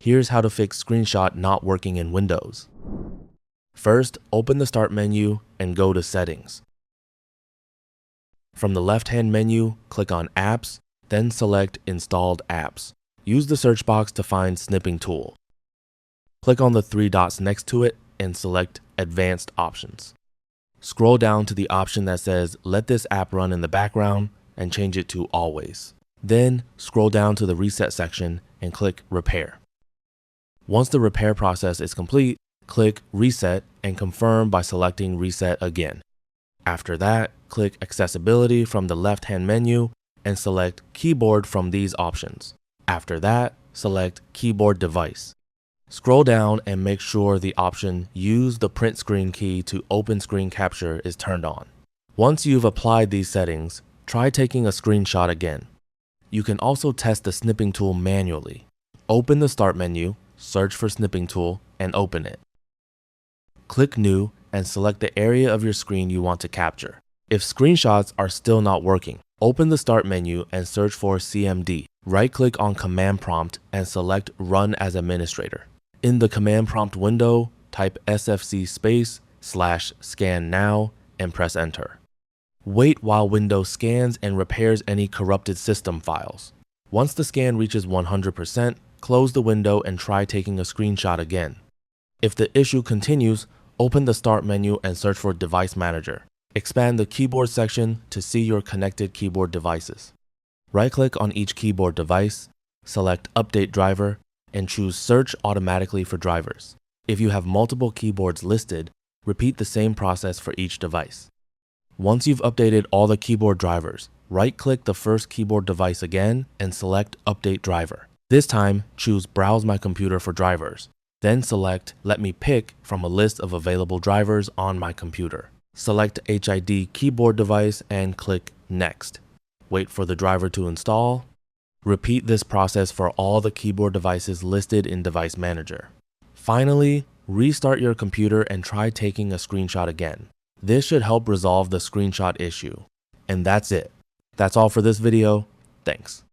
Here's how to fix screenshot not working in Windows. First, open the Start menu and go to Settings. From the left-hand menu, click on Apps, then select Installed Apps. Use the search box to find Snipping Tool. Click on the three dots next to it and select Advanced Options. Scroll down to the option that says Let this app run in the background and change it to Always. Then scroll down to the Reset section and click Repair. Once the repair process is complete, click Reset and confirm by selecting Reset again. After that, click Accessibility from the left-hand menu and select Keyboard from these options. After that, select Keyboard Device. Scroll down and make sure the option Use the print screen key to open screen capture is turned on. Once you've applied these settings, try taking a screenshot again. You can also test the Snipping Tool manually. Open the Start menu, search for Snipping Tool, and open it. Click New and select the area of your screen you want to capture. If screenshots are still not working, open the Start menu and search for CMD. Right-click on Command Prompt and select Run as Administrator. In the Command Prompt window, type sfc/scan now and press Enter. Wait while Windows scans and repairs any corrupted system files. Once the scan reaches 100%, close the window and try taking a screenshot again. If the issue continues, open the Start menu and search for Device Manager. Expand the Keyboard section to see your connected keyboard devices. Right-click on each keyboard device, select Update Driver, and choose Search automatically for drivers. If you have multiple keyboards listed, repeat the same process for each device. Once you've updated all the keyboard drivers, right-click the first keyboard device again and select Update Driver. This time, choose Browse My Computer for drivers. Then select Let me pick from a list of available drivers on my computer. Select HID keyboard device and click Next. Wait for the driver to install. Repeat this process for all the keyboard devices listed in Device Manager. Finally, restart your computer and try taking a screenshot again. This should help resolve the screenshot issue. And that's it. That's all for this video. Thanks.